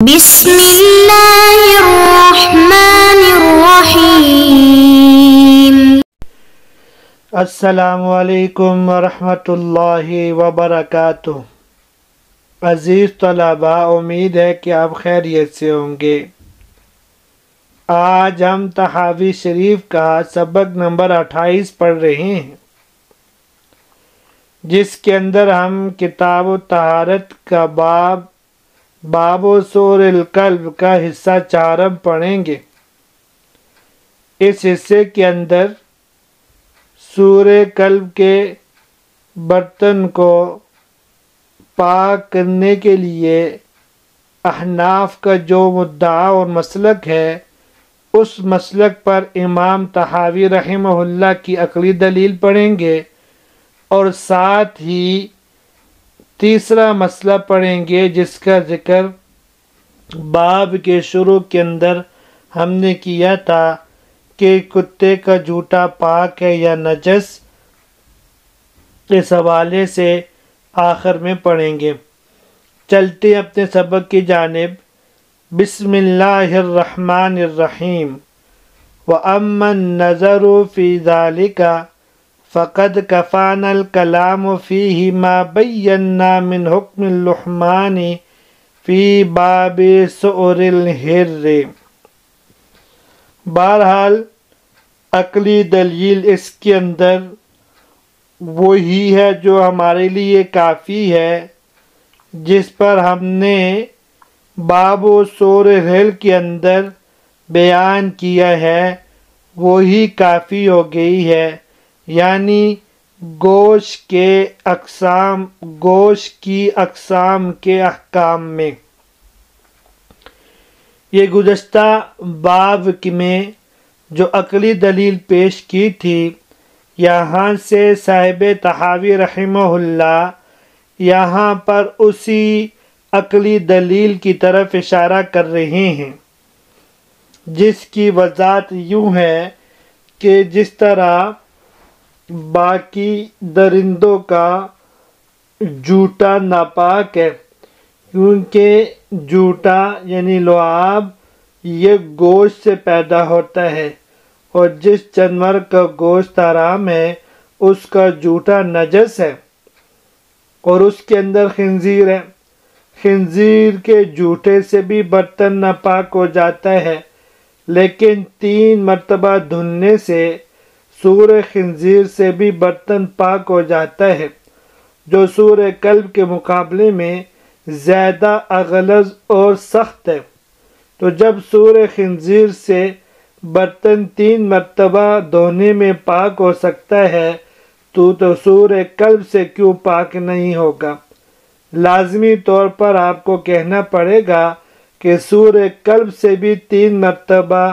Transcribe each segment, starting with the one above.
بسم اللہ الرحمن الرحیم۔ السلام علیکم ورحمۃ اللہ وبرکاتہ۔ عزیز طلباء، امید ہے کہ آپ خیریت سے ہوں گے۔ آج ہم تحاوی شریف کا سبق نمبر 28 پڑھ رہے ہیں، جس کے اندر ہم کتاب و طہارت کا باب و سور القلب کا حصہ 4 پڑھیں گے۔ اس حصے کے اندر سور قلب کے برتن کو پاک کرنے کے لیے احناف کا جو مدعا اور مسلک ہے، اس مسلک پر امام طحاوی رحمہ اللہ کی عقلی دلیل پڑھیں گے، اور ساتھ ہی تیسرا مسئلہ پڑھیں گے جس کا ذکر باب کے شروع کے اندر ہم نے کیا تھا کہ کتے کا جوتا پاک ہے یا نجس۔ اس حوالے سے آخر میں پڑھیں گے۔ چلتے اپنے سبق کی جانب۔ بسم اللہ الرحمن الرحیم۔ وَأَمَّا النَّظَرُ فِي ذَلِكَ فَقَدْ كَفَانَا الْكَلَامُ فِيهِ مَا بَيَّنَّا مِنْ حُكْمِ اللُّحْمَانِ فِي بَابِ سُؤْرِ الْحِرِّ۔ بہرحال عقلی دلیل اس کے اندر وہی ہے جو ہمارے لیے کافی ہے، جس پر ہم نے باب و سور الحر کے اندر بیان کیا ہے، وہی کافی ہو گئی ہے، یعنی گوشت کی اقسام کے احکام میں۔ یہ گزشتہ باب میں جو عقلی دلیل پیش کی تھی، یہاں سے صاحب طحاوی رحمہ اللہ یہاں پر اسی عقلی دلیل کی طرف اشارہ کر رہے ہیں، جس کی وضاحت یوں ہے کہ جس طرح باقی درندوں کا جوتا ناپاک ہے، کیونکہ جوتا یعنی لعاب یہ گوشت سے پیدا ہوتا ہے، اور جس جانور کا گوشت حرام ہے اس کا جوتا نجس ہے، اور اس کے اندر خنزیر ہے۔ خنزیر کے جوتے سے بھی برتن ناپاک ہو جاتا ہے، لیکن 3 مرتبہ دھلنے سے سور خنزیر سے بھی برتن پاک ہو جاتا ہے، جو سور قلب کے مقابلے میں زیادہ اغلظ اور سخت ہے۔ تو جب سور خنزیر سے برتن 3 مرتبہ دھونے میں پاک ہو سکتا ہے تو سور قلب سے کیوں پاک نہیں ہوگا؟ لازمی طور پر آپ کو کہنا پڑے گا کہ سور قلب سے بھی 3 مرتبہ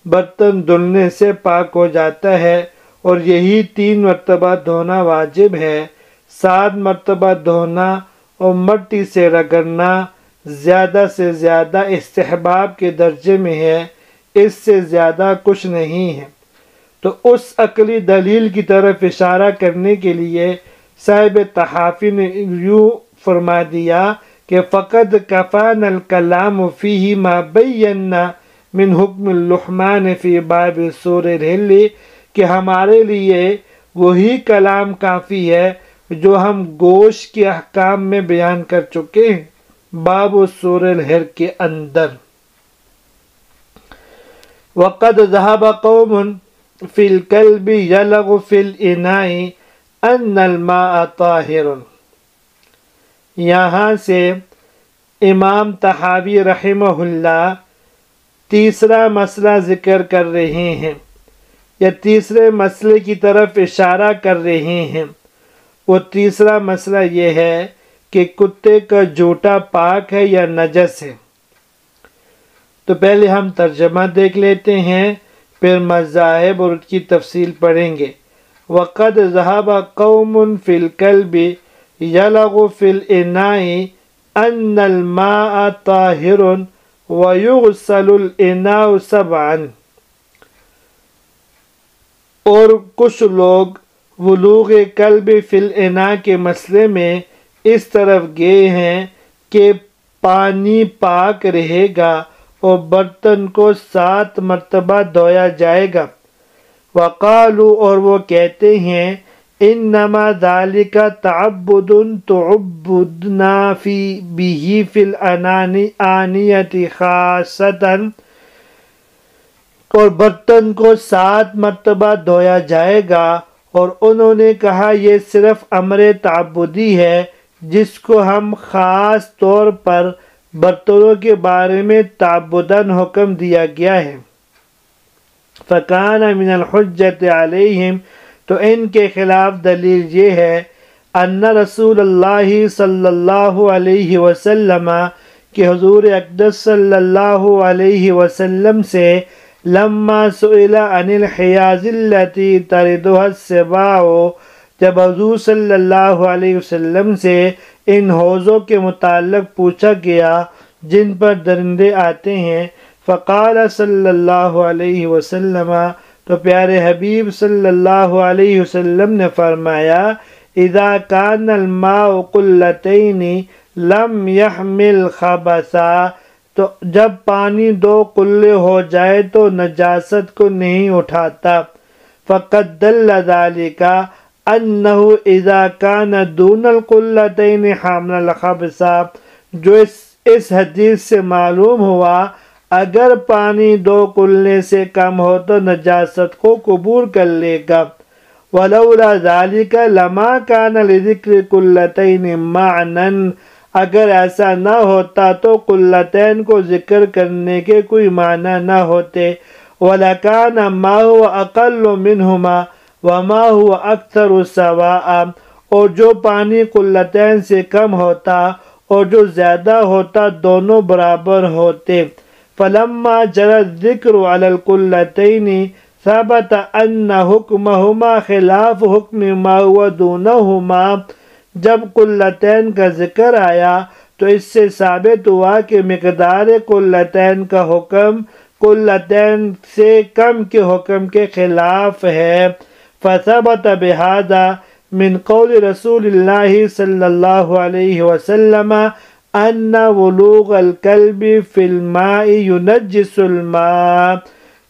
برتن دھلنے سے پاک ہو جاتا ہے، اور یہی 3 مرتبہ دھونا واجب ہے۔ 7 مرتبہ دھونا اور مٹی سے رگڑنا زیادہ سے زیادہ استحباب کے درجے میں ہے، اس سے زیادہ کچھ نہیں ہے۔ تو اس عقلی دلیل کی طرف اشارہ کرنے کے لیے صاحب طحاوی نے یوں فرما دیا کہ فَقَدْ كَفَانَا الْكَلَامُ فِيهِ مَا بَيَّنَّا مِنْ حُكْمِ اللُّحْمَانِ فِي بَابِ سُورِ الْحِلِّ، کہ ہمارے لیے وہی کلام کافی ہے جو ہم گوشت کے احکام میں بیان کر چکے ہیں باب سور الحر کے اندر۔ وَقَدْ ذَهَبَ قَوْمٌ فِي الْكَلْبِ يَلَغُ فِي الْإِنَاءِ أَنَّ الْمَاءَ طَاهِرٌ۔ یہاں سے امام طحاوی رحمہ اللہ تیسرا مسئلہ ذکر کر رہے ہیں، یا تیسرے مسئلے کی طرف اشارہ کر رہے ہیں۔ وہ تیسرا مسئلہ یہ ہے کہ کتے کا جوتا پاک ہے یا نجس ہے۔ تو پہلے ہم ترجمہ دیکھ لیتے ہیں، پھر مذاہب اور اس کی تفصیل پڑھیں گے۔ وَقَدْ ذَهَبَ قَوْمٌ فِي الْكَلْبِ يَلَغُ فِي الْإِنَاءِ أَنَّ الْمَاءَ طَاهِرٌ وَيُغْسَلُ الْإِنَاءُ 7۔ اور کچھ لوگ ولوغ قلب فی الاناء کے مسئلے میں اس طرف گئے ہیں کہ پانی پاک رہے گا اور برتن کو 7 مرتبہ دھویا جائے گا۔ وقالوا اور وہ کہتے ہیں انما ذالک تعبد تعبدنا به فی الانیۃ خاصۃ، اور برتن کو 7 مرتبہ دھویا جائے گا، اور انہوں نے کہا یہ صرف امر تعبدی ہے جس کو ہم خاص طور پر برتنوں کے بارے میں تعبداً حکم دیا گیا ہے۔ فَكَانَ مِنَ الْحُجَّةِ عَلَيْهِمْ تو ان کے خلاف دلیل یہ ہے ان رسول اللہ صلی اللہ علیہ وسلم کہ حضور اقدس صلی اللہ علیہ وسلم سے لما سئل عن الحیاض التي تردها السباع، جب حضور صلی اللہ علیہ وسلم سے ان حوضوں کے متعلق پوچھا گیا جن پر درندے آتے ہیں، فقال صلی اللہ علیہ وسلم تو پیارے حبیب صلی اللہ علیہ وسلم نے فرمایا اذا كان الماء قلتين لم يحمل خبثا، تو جب پانی 2 قلے ہو جائے تو نجاست کو نہیں اٹھاتا۔ فقد دل ذلك انه اذا كان دون القلتين حامل الخبث، جو اس حدیث سے معلوم ہوا اگر پانی 2 قلے سے کم ہو تو نجاست کو قبول کر لے گا۔ ولولا ذلك لما كان لذکر قلتين معنى، اگر ایسا نہ ہوتا تو قلتین کو ذکر کرنے کے کوئی معنی نہ ہوتے۔ وَلَكَانَ مَا هُوَ أَقَلُّ مِنْهُمَا وَمَا هُوَ أَكْثَرُ سَوَاءً، اور جو پانی قلتین سے کم ہوتا اور جو زیادہ ہوتا دونوں برابر ہوتے۔ فَلَمَّا جَرَى الذِّكْرُ عَلَى الْقُلَّتَيْنِ ثَبَتَ أَنَّ حُكْمَهُمَا خِلَافُ حُكْمِ مَا هُوَ دُونَهُمَا، جب قلتین کا ذکر آیا تو اس سے ثابت ہوا کہ مقدار قلتین کا حکم قلتین سے کم کے حکم کے خلاف ہے۔ فثبت بهذا من قول رسول اللہ صلی اللہ علیہ وسلم ان ولوغ الکلب فی الماء ینجس الماء،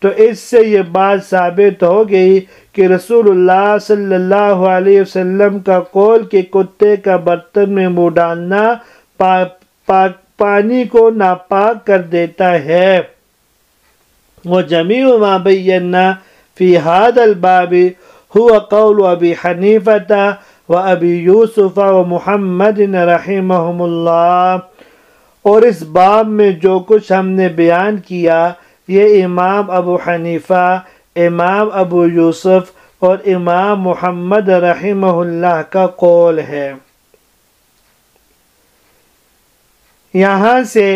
تو اس سے یہ بات ثابت ہو گئی کہ رسول اللہ صلی اللہ علیہ وسلم کا قول کہ کتے کا برتن میں منہ ڈالنا پانی کو ناپاک کر دیتا ہے۔ وجمیع ما بینا فی هذا الباب هو قول ابی حنیفہ و ابی یوسف و محمد رحمہم اللہ، اور اس باب میں جو کچھ ہم نے بیان کیا یہ امام ابو حنیفہ، امام ابو یوسف اور امام محمد رحمہ اللہ کا قول ہے۔ یہاں سے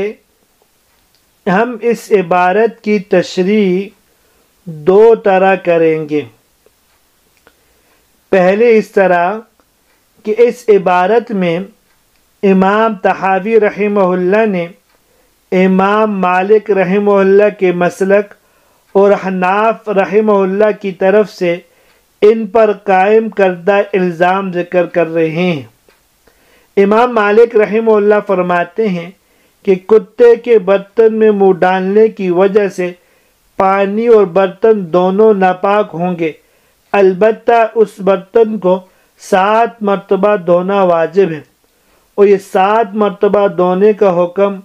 ہم اس عبارت کی تشریح 2 طرح کریں گے۔ پہلے اس طرح کہ اس عبارت میں امام طحاوی رحمہ اللہ نے امام مالک رحمہ اللہ کے مسلک اور حناف رحمہ اللہ کی طرف سے ان پر قائم کردہ الزام ذکر کر رہے ہیں۔ امام مالک رحمہ اللہ فرماتے ہیں کہ کتے کے برتن میں منہ ڈالنے کی وجہ سے پانی اور برتن دونوں ناپاک ہوں گے، البتہ اس برتن کو 7 مرتبہ دھونا واجب ہے، اور یہ 7 مرتبہ دھونے کا حکم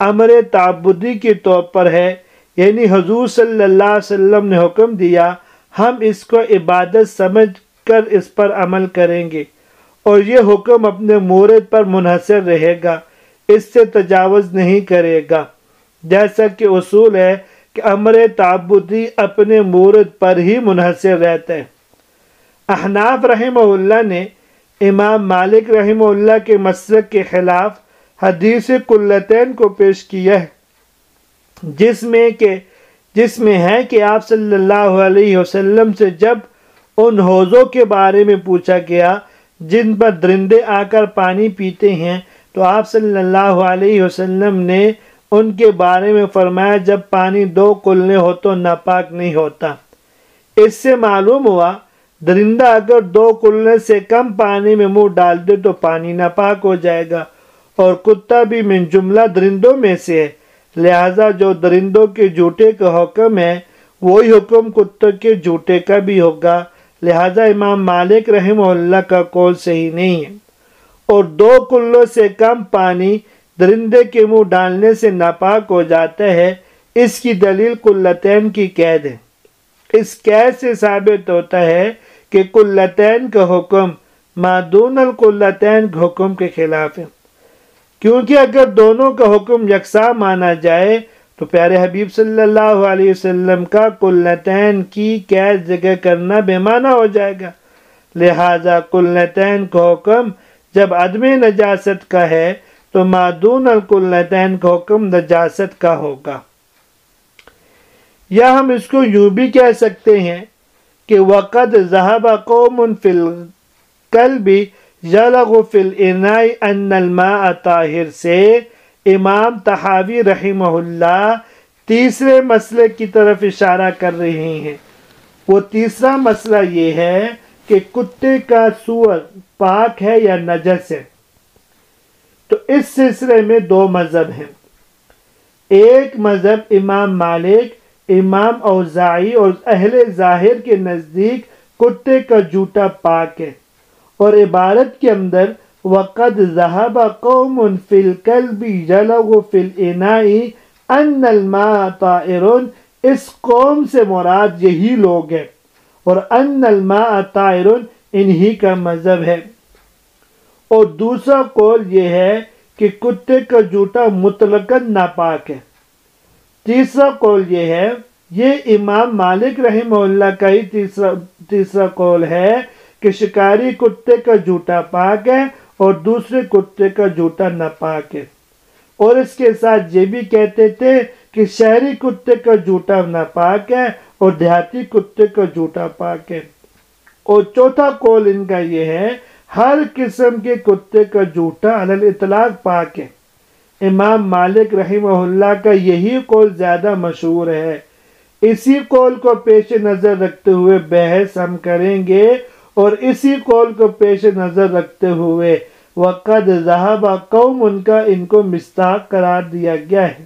امر تعبدی کے طور پر ہے، یعنی حضور صلی اللہ علیہ وسلم نے حکم دیا، ہم اس کو عبادت سمجھ کر اس پر عمل کریں گے، اور یہ حکم اپنے مورد پر منحصر رہے گا، اس سے تجاوز نہیں کرے گا، جیسا کہ اصول ہے کہ امر تعبدی اپنے مورد پر ہی منحصر رہتا ہے۔ احناف رحمہ اللہ نے امام مالک رحمہ اللہ کے مسلک کے خلاف حدیث قلتین کو پیش کیا ہے، جس میں ہے کہ آپ صلی اللہ علیہ وسلم سے جب ان حوضوں کے بارے میں پوچھا گیا جن پر درندے آ کر پانی پیتے ہیں، تو آپ صلی اللہ علیہ وسلم نے ان کے بارے میں فرمایا جب پانی 2 قلے ہو تو ناپاک نہیں ہوتا۔ اس سے معلوم ہوا درندہ اگر 2 قلے سے کم پانی میں منہ ڈال دے تو پانی ناپاک ہو جائے گا، اور کتا بھی من جملہ درندوں میں سے ہے، لہذا جو درندوں کے جھوٹے کا حکم ہے وہی حکم کتے کے جھوٹے کا بھی ہوگا، لہذا امام مالک رحمہ اللہ کا قول صحیح نہیں ہے۔ اور 2 کلوں سے کم پانی درندے کے منہ ڈالنے سے ناپاک ہو جاتا ہے، اس کی دلیل قلتین کی قید ہے۔ اس قید سے ثابت ہوتا ہے کہ قلتین کا حکم ما دون القلتین حکم کے خلاف ہے، کیونکہ اگر دونوں کا حکم یکساں مانا جائے تو پیارے حبیب صلی اللہ علیہ وسلم کا قلتین کی قید جگہ کرنا بے معنی ہو جائے گا، لہذا قلتین کا حکم جب عدم نجاست کا ہے تو ما دون القلتین کا حکم نجاست کا ہوگا۔ یا ہم اس کو یوں بھی کہہ سکتے ہیں کہ وَقَدْ ذَهَبَ قَوْمٌ فِي الْقَلْبِ يَلَغُ فِي الْإِنَاءِ أَنَّ الْمَاءَ طاہر سے امام طحاوی رحمہ اللہ تیسرے مسئلے کی طرف اشارہ کر رہے ہیں۔ وہ تیسرا مسئلہ یہ ہے کہ کتے کا سور پاک ہے یا نجس ہے۔ تو اس سلسلے میں 2 مذہب ہیں۔ ایک مذہب امام مالک، امام اوزاعی اور اہل ظاہر کے نزدیک کتے کا جوتا پاک ہے، اور عبارت کے اندر وَقَدْ ذَهَبَ قَوْمٌ فِي الْقَلْبِ يَلَغُ فِي الْإِنَاءِ أَنَّ الْمَاءَ طَاهِرٌ، اس قوم سے مراد یہی لوگ ہیں، اور أَنَّ الْمَاءَ طَاهِرٌ انہی کا مذہب ہے۔ اور دوسرا قول یہ ہے کہ کتے کا جوتا مطلقاً ناپاک ہے۔ تیسرا قول یہ ہے، یہ امام مالک رحمہ اللہ کا ہی تیسرا قول ہے کہ شکاری کتے کا جوتا پاک ہے اور دوسرے کتے کا جوتا ناپاک ہے، اور اس کے ساتھ یہ بھی کہتے تھے کہ شہری کتے کا جوتا ناپاک ہے اور دیہاتی کتے کا جوتا پاک ہے۔ اور چوتھا قول ان کا یہ ہے ہر قسم کے کتے کا جوتا علی الاطلاق پاک ہے۔ امام مالک رحمہ اللہ کا یہی قول زیادہ مشہور ہے۔ اسی قول کو پیش نظر رکھتے ہوئے بحث ہم کریں گے، اور اسی قول کو پیش نظر رکھتے ہوئے وَقَدْ ذَهَبَ قَوْمٌ کا ان کو مستحق قرار دیا گیا ہے۔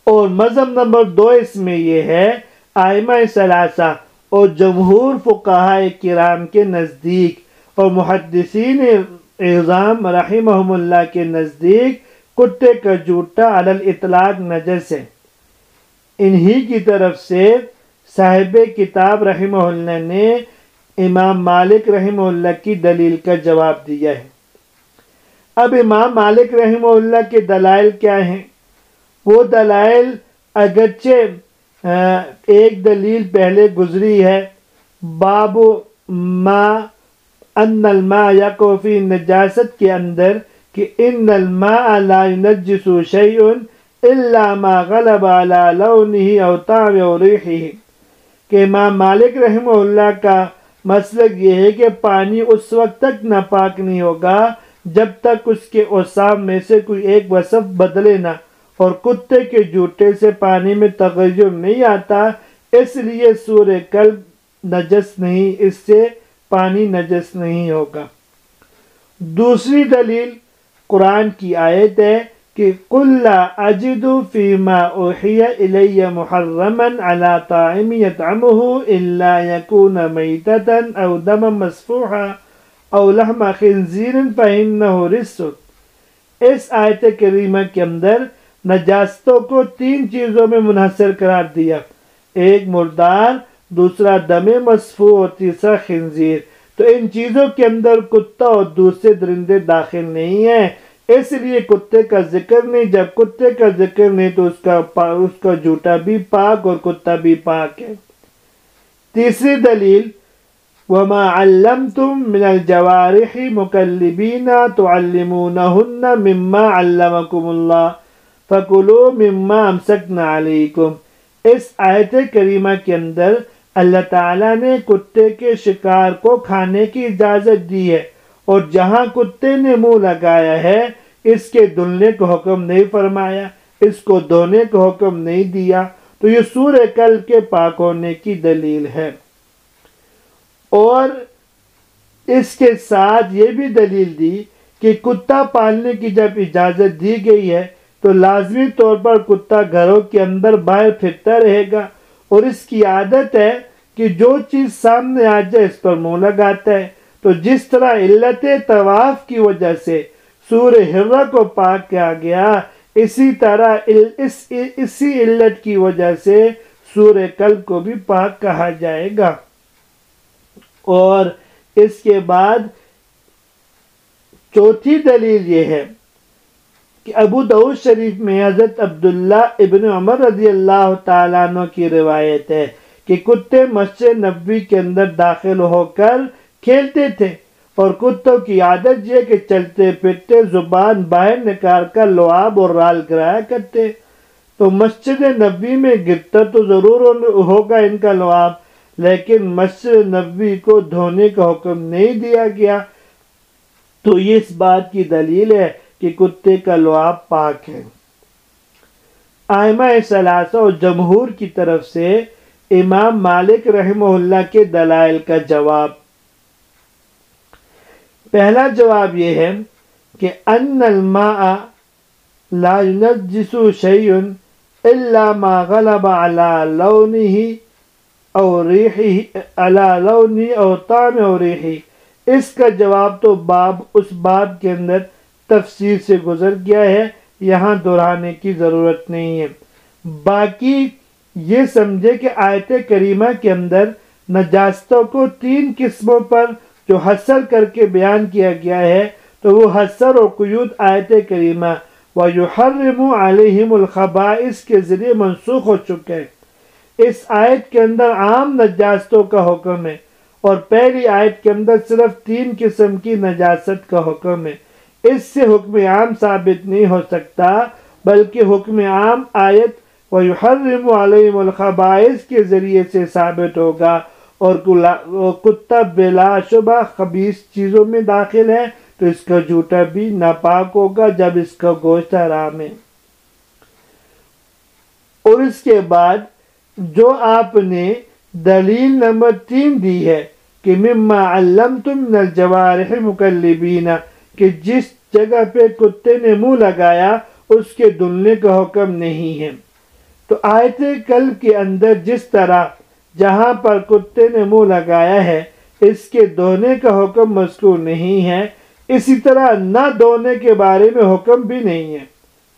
اور مذہب نمبر 2 اس میں یہ ہے، ائمہ ثلاثہ اور جمہور فقہائے کرام کے نزدیک اور محدثین اعظام رحمہم اللہ کے نزدیک کتے کا جوتا علی الاطلاق نجس ہے۔ انہی کی طرف سے صاحب کتاب رحمہ اللہ نے امام مالک رحمہ اللہ کی دلیل کا جواب دیا ہے۔ اب امام مالک رحمہ اللہ کے دلائل کیا ہیں؟ وہ دلائل اگرچہ ایک دلیل پہلے گزری ہے، باب ما ان الماء یقع فی نجاست کے اندر، کہ ان الماء لا ينجس شیء الا ما غلب علی لونہ او طعمہ او ریحہ، کہ امام مالک رحمہ اللہ کا مسلک یہ ہے کہ پانی اس وقت تک ناپاک نہیں ہوگا جب تک اس کے اوصاف میں سے کوئی ایک وصف بدلے نہ، اور کتے کے جوتے سے پانی میں تغیر نہیں آتا، اس لیے سور کلب نجس نہیں، اس سے پانی نجس نہیں ہوگا۔ دوسری دلیل قرآن کی آیت ہے کہ قُلْ لَا أَجِدُ فِي مَا أُوحِيَ إِلَيَّ مُحَرَّمًا عَلَى طَاعِمٍ يَطْعَمُهُ إِلَّا يَكُونَ مَيْتَةً أَوْ دَمًا مَسْفُوحًا أَوْ لَحْمَ خِنْزِيرٍ فَإِنَّهُ رِجْسٌ۔ اس آیت کریمہ کے اندر نجاستوں کو 3 چیزوں میں منحصر قرار دیا، ایک مردار، دوسرا دم مسفوح اور تیسرا خنزیر۔ تو ان چیزوں کے اندر کتا اور دوسرے درندے داخل نہیں ہیں، اس لیے کتے کا ذکر نہیں۔ جب کتے کا ذکر نہیں تو اس کا جوتا بھی پاک اور کتا بھی پاک ہے۔ تیسری دلیل وَمَا عَلَّمْتُم مِّنَ الْجَوَارِحِ مُكَلِّبِينَ تُعَلِّمُونَهُنَّ مِمَّا عَلَّمَكُمُ اللَّهُ فَكُلُوا مِمَّا أَمْسَكْنَا عَلَيْكُمْ۔ اس آیت کریمہ کے اندر اللہ تعالیٰ نے کتے کے شکار کو کھانے کی اجازت دی ہے، اور جہاں کتے نے منہ لگایا ہے اس کے دھلنے کو حکم نہیں فرمایا، اس کو دھونے کو حکم نہیں دیا، تو یہ سور کلب کے پاک ہونے کی دلیل ہے۔ اور اس کے ساتھ یہ بھی دلیل دی کہ کتا پالنے کی جب اجازت دی گئی ہے تو لازمی طور پر کتا گھروں کے اندر باہر پھرتا رہے گا، اور اس کی عادت ہے کہ جو چیز سامنے آ جائے اس پر منہ لگاتا ہے۔ تو جس طرح علت طواف کی وجہ سے سور ہرہ کو پاک کیا گیا، اسی طرح اسی علت کی وجہ سے سور کلب کو بھی پاک کہا جائے گا۔ اور اس کے بعد چوتھی دلیل یہ ہے کہ ابو داؤد شریف میں حضرت عبداللہ ابن عمر رضی اللہ تعالیٰ عنہ کی روایت ہے کہ کتے مسجد نبوی کے اندر داخل ہو کر کھیلتے تھے، اور کتوں کی عادت یہ کہ چلتے پھرتے زبان باہر نکال کر لعاب اور رال گرایا کرتے۔ تو مسجد نبوی میں گرتا تو ضرور ہوگا ان کا لعاب، لیکن مسجد نبوی کو دھونے کا حکم نہیں دیا گیا، تو یہ اس بات کی دلیل ہے کہ کتے کا لعاب پاک ہے۔ ائمہ ثلاثہ اور جمہور کی طرف سے امام مالک رحمہ اللہ کے دلائل کا جواب۔ پہلا جواب یہ ہے کہ ان الماء لا ينجس شيء الا ما غلب على لونه او ريحه على لونه او طعم او ريحه۔ اس کا جواب تو اس باب کے اندر تفسیر سے گزر گیا ہے، یہاں دہرانے کی ضرورت نہیں ہے۔ باقی یہ سمجھے کہ آیت کریمہ کے اندر نجاستوں کو 3 قسموں پر جو حصر کر کے بیان کیا گیا ہے، تو وہ حصر اور قیود آیت کریمہ وَيُحَرِّمُ عَلَيْهِمُ الْخَبَائِثَ کے ذریعے منسوخ ہو چکے ہیں۔ اس آیت کے اندر عام نجاستوں کا حکم ہے، اور پہلی آیت کے اندر صرف 3 قسم کی نجاست کا حکم ہے۔ اس سے حکم عام ثابت نہیں ہو سکتا، بلکہ حکم عام آیت وَيُحَرِّمُ عَلَيْهِمُ الْخَبَائِثَ کے ذریعے سے ثابت ہوگا، اور کتا بلا شبہ خبیث چیزوں میں داخل ہے، تو اس کا جھوٹا بھی ناپاک ہوگا جب اس کا گوشت حرام ہے۔ اور اس کے بعد جو آپ نے دلیل نمبر 3 دی ہے کہ مما علمتم من الجوارح مکلبین، کہ جس جگہ پہ کتے نے منہ لگایا اس کے دھلنے کا حکم نہیں ہے، تو آیت کلب کے اندر جس طرح جہاں پر کتے نے منہ لگایا ہے اس کے دھونے کا حکم مذکور نہیں ہے، اسی طرح نہ دھونے کے بارے میں حکم بھی نہیں ہے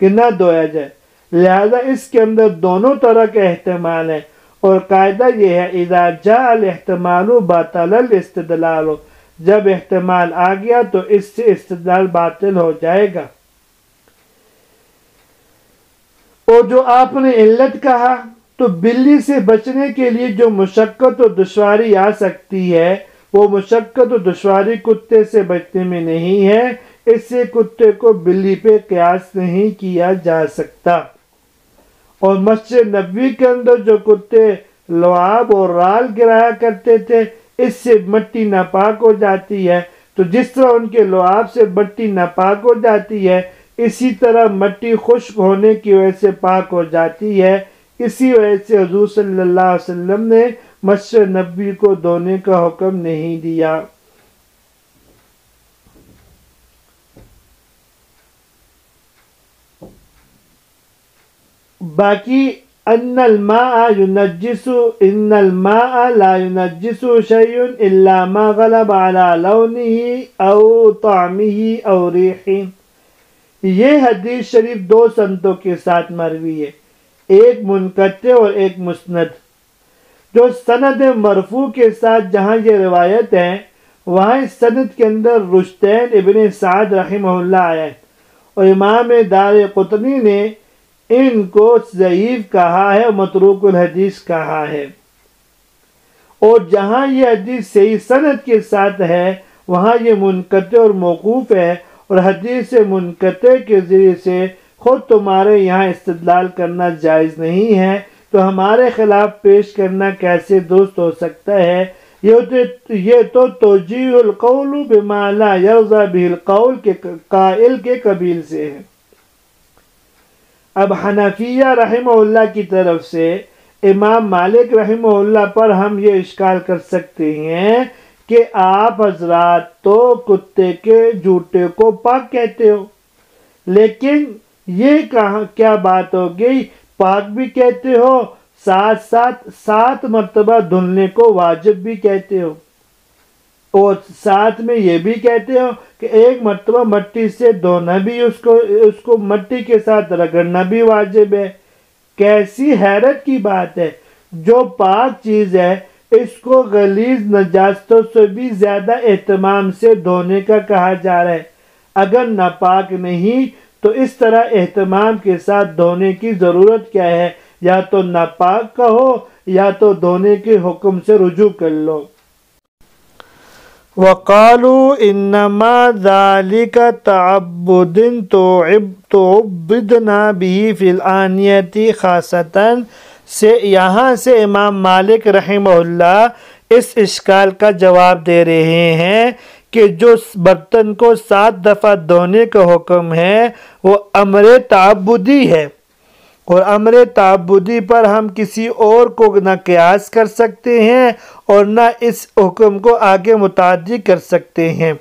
کہ نہ دھویا جائے، لہذا اس کے اندر دونوں طرح کا احتمال ہے، اور قاعدہ یہ ہے اذا جاء الاحتمال بطل الاستدلال، جب احتمال آ گیا تو اس سے استدلال باطل ہو جائے گا۔ اور جو آپ نے علت کہا، تو بلی سے بچنے کے لیے جو مشقت و دشواری آ سکتی ہے، وہ مشقت و دشواری کتے سے بچنے میں نہیں ہے، اس سے کتے کو بلی پہ قیاس نہیں کیا جا سکتا۔ اور مسجد نبوی کے اندر جو کتے لعاب اور رال گرایا کرتے تھے، اس سے مٹی ناپاک ہو جاتی ہے، تو جس طرح ان کے لعاب سے مٹی ناپاک ہو جاتی ہے، اسی طرح مٹی خشک ہونے کی وجہ سے پاک ہو جاتی ہے۔ اسی وجہ سے حضور صلی اللہ علیہ وسلم نے مسجد نبوی کو دھونے کا حکم نہیں دیا۔ باقی ان الماء لا ينجس شيء الا ما غلب على لونه او طعمه او ريحه، یہ حدیث شریف 2 سنتوں کے ساتھ مروی ہے، ایک منقطع اور ایک مسند۔ جو سند مرفوع کے ساتھ جہاں یہ روایت ہے، وہاں اس سند کے اندر رشدین ابن سعد رحمہ اللہ آیا ہے، اور امام دار قطنی نے ان کو ضعیف کہا ہے، متروک الحدیث کہا ہے۔ اور جہاں یہ حدیث صحیح سند کے ساتھ ہے، وہاں یہ منقطع اور موقوف ہے، اور حدیث منقطع کے ذریعے سے خود تمہارے یہاں استدلال کرنا جائز نہیں ہے، تو ہمارے خلاف پیش کرنا کیسے درست ہو سکتا ہے؟ یہ تو توجیہ القول بما لا یرضی بہ القول کے قائل کے قبیل سے ہے۔ اب حنفیہ رحمہ اللہ کی طرف سے امام مالک رحمہ اللہ پر ہم یہ اشکال کر سکتے ہیں کہ آپ حضرات تو کتے کے جوتے کو پاک کہتے ہو، لیکن یہ کہاں کیا بات ہو گئی، پاک بھی کہتے ہو، ساتھ ساتھ 7 مرتبہ دھلنے کو واجب بھی کہتے ہو، اور ساتھ میں یہ بھی کہتے ہو کہ 1 مرتبہ مٹی سے دھونا بھی، اس کو مٹی کے ساتھ رگڑنا بھی واجب ہے۔ کیسی حیرت کی بات ہے، جو پاک چیز ہے اس کو غلیظ نجاستوں سے بھی زیادہ اہتمام سے دھونے کا کہا جا رہا ہے۔ اگر ناپاک نہیں تو اس طرح اہتمام کے ساتھ دھونے کی ضرورت کیا ہے؟ یا تو ناپاک کہو یا تو دھونے کے حکم سے رجوع کر لو۔ وَقَالُوا إِنَّمَا ذَلِكَ تَعَبُّدٌ تُعَبِّدْنَا بِهِ فِي الْآنِيَةِ خَاصَّةً سے یہاں سے امام مالک رحمہ اللہ اس اشکال کا جواب دے رہے ہیں کہ جو برتن کو 7 دفعہ دھونے کا حکم ہے وہ امر تعبدی ہے، اور امر تعبدی پر ہم کسی اور کو نہ قیاس کر سکتے ہیں اور نہ اس حکم کو آگے متعدی کر سکتے ہیں۔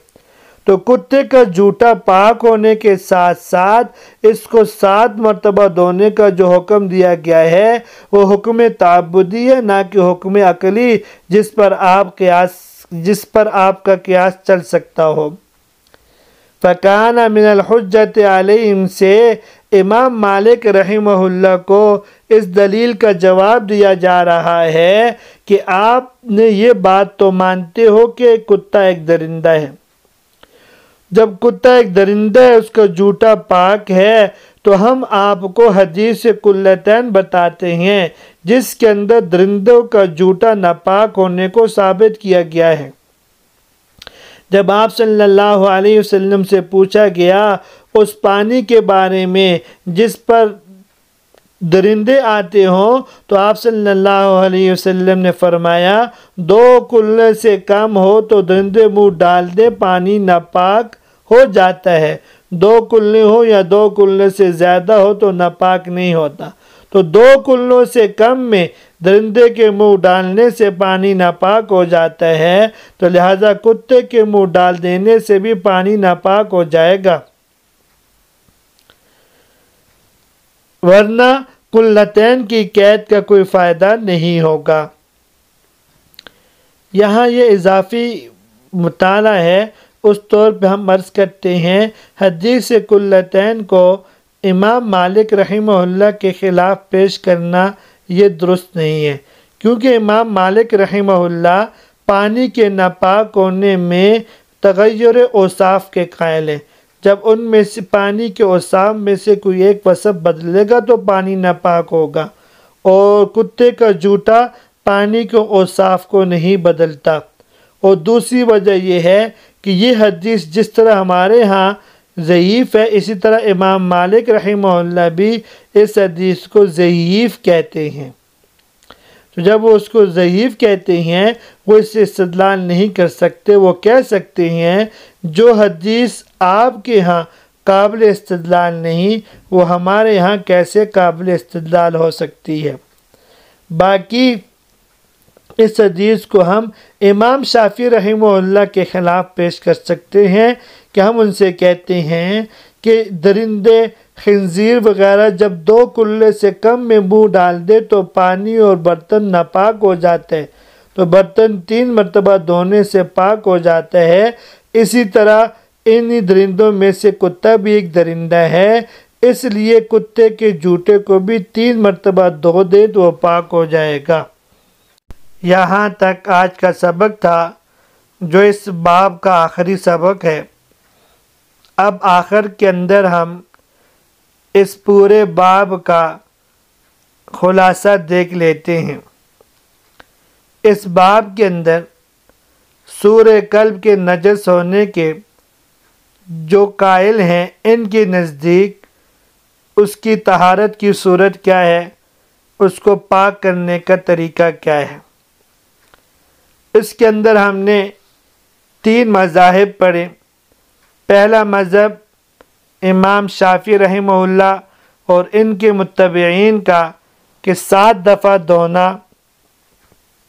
تو کتے کا جوتا پاک ہونے کے ساتھ ساتھ اس کو 7 مرتبہ دھونے کا جو حکم دیا گیا ہے وہ حکم تعبدی ہے، نہ کہ حکم عقلی جس پر آپ کا قیاس چل سکتا ہو۔ فَكَانَ مِنَ الْحُجَّةِ عَلَيْهِمْ سے امام مالک رحمہ اللہ کو اس دلیل کا جواب دیا جا رہا ہے کہ آپ نے یہ بات تو مانتے ہو کہ کتا ایک درندہ ہے۔ جب کتا ایک درندہ ہے، اس کا جوتا پاک ہے، تو ہم آپ کو حدیث کلتین بتاتے ہیں جس کے اندر درندوں کا جوتا ناپاک ہونے کو ثابت کیا گیا ہے۔ جب آپ صلی اللہ علیہ وسلم سے پوچھا گیا اس پانی کے بارے میں جس پر درندے آتے ہوں، تو آپ صلی اللہ علیہ وسلم نے فرمایا 2 کلے سے کم ہو تو درندے منہ ڈال دے، پانی ناپاک ہو جاتا ہے، 2 کلے ہو یا 2 کلے سے زیادہ ہو تو ناپاک نہیں ہوتا۔ تو 2 کلوں سے کم میں درندے کے منہ ڈالنے سے پانی ناپاک ہو جاتا ہے، تو لہذا کتے کے منہ ڈال دینے سے بھی پانی ناپاک ہو جائے گا، ورنہ کلتین کی قید کا کوئی فائدہ نہیں ہوگا۔ یہاں یہ اضافی مطالعہ ہے، اس طور پہ ہم عرض کرتے ہیں حدیث کلتین کو امام مالک رحمہ اللہ کے خلاف پیش کرنا یہ درست نہیں ہے، کیونکہ امام مالک رحمہ اللہ پانی کے ناپاک ہونے میں تغیر اوصاف کے قائل ہیں۔ جب ان میں سے پانی کے اوصاف میں سے کوئی ایک وصف بدلے گا تو پانی ناپاک ہوگا، اور کتے کا جوتا پانی کے اوصاف کو نہیں بدلتا۔ اور دوسری وجہ یہ ہے کہ یہ حدیث جس طرح ہمارے ہاں ضعیف ہے، اسی طرح امام مالک رحمہ اللہ بھی اس حدیث کو ضعیف کہتے ہیں۔ تو جب وہ اس کو ضعیف کہتے ہیں، وہ اس سے استدلال نہیں کر سکتے۔ وہ کہہ سکتے ہیں جو حدیث آپ کے ہاں قابل استدلال نہیں، وہ ہمارے ہاں کیسے قابل استدلال ہو سکتی ہے۔ باقی اس حدیث کو ہم امام شافعی رحمہ اللہ کے خلاف پیش کر سکتے ہیں کہ ہم ان سے کہتے ہیں کہ درندے، خنزیر وغیرہ جب 2 کلے سے کم میں منہ ڈال دے تو پانی اور برتن ناپاک ہو جاتے ہیں، تو برتن 3 مرتبہ دھونے سے پاک ہو جاتا ہے۔ اسی طرح انہی درندوں میں سے کتا بھی ایک درندہ ہے، اس لیے کتے کے جوتے کو بھی 3 مرتبہ دھو دے تو وہ پاک ہو جائے گا۔ یہاں تک آج کا سبق تھا، جو اس باب کا آخری سبق ہے۔ اب آخر کے اندر ہم اس پورے باب کا خلاصہ دیکھ لیتے ہیں۔ اس باب کے اندر سورہ قلب کے نجس ہونے کے جو قائل ہیں، ان کے نزدیک اس کی طہارت کی صورت کیا ہے، اس کو پاک کرنے کا طریقہ کیا ہے۔ اس کے اندر ہم نے 3 مذاہب پڑھے۔ پہلا مذہب امام شافعی رحمہ اللہ اور ان کے متبعین کا کہ 7 دفعہ دھونا،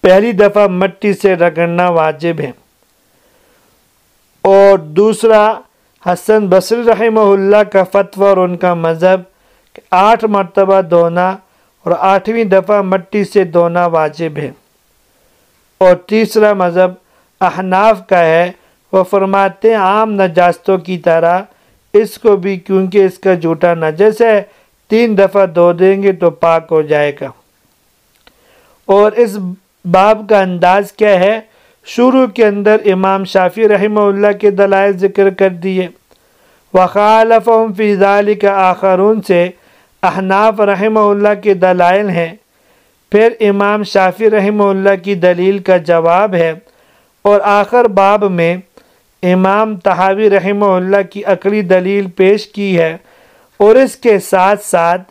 پہلی دفعہ مٹی سے رگڑنا واجب ہے۔ اور دوسرا حسن بصری رحمہ اللہ کا فتویٰ اور ان کا مذہب 8 مرتبہ دھونا اور 8ویں دفعہ مٹی سے دھونا واجب ہے۔ اور تیسرا مذہب احناف کا ہے، وہ فرماتے ہیں عام نجاستوں کی طرح اس کو بھی، کیونکہ اس کا جھوٹا نجس ہے، 3 دفعہ دھو دیں گے تو پاک ہو جائے گا۔ اور اس باب کا انداز کیا ہے؟ شروع کے اندر امام شافعی رحمہ اللہ کے دلائل ذکر کر دیے، وخالفہم فی ذالک آخرون سے احناف رحمہ اللہ کے دلائل ہیں، پھر امام شافعی رحمہ اللہ کی دلیل کا جواب ہے، اور آخر باب میں امام طحاوی رحمہ اللہ کی عقلی دلیل پیش کی ہے، اور اس کے ساتھ ساتھ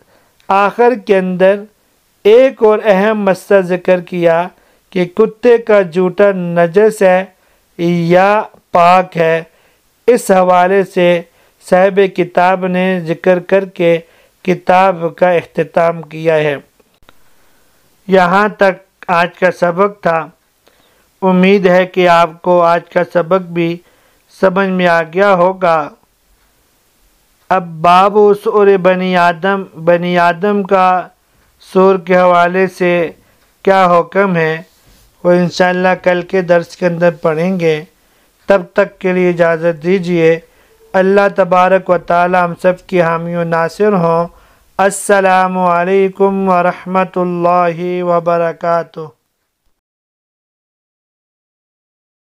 آخر کے اندر ایک اور اہم مسئلہ ذکر کیا کہ کتے کا جھوٹا نجس ہے یا پاک ہے۔ اس حوالے سے صاحب کتاب نے ذکر کر کے کتاب کا اختتام کیا ہے۔ یہاں تک آج کا سبق تھا۔ امید ہے کہ آپ کو آج کا سبق بھی سمجھ میں آ گیا ہوگا۔ اب باب سؤر بنی آدم کا سور کے حوالے سے کیا حکم ہے وہ انشاءاللہ کل کے درس کے اندر پڑھیں گے۔ تب تک کے لیے اجازت دیجیے۔ اللہ تبارک و تعالی ہم سب کی حامی و ناصر ہوں۔ السلام علیکم ورحمۃ اللہ وبرکاتہ۔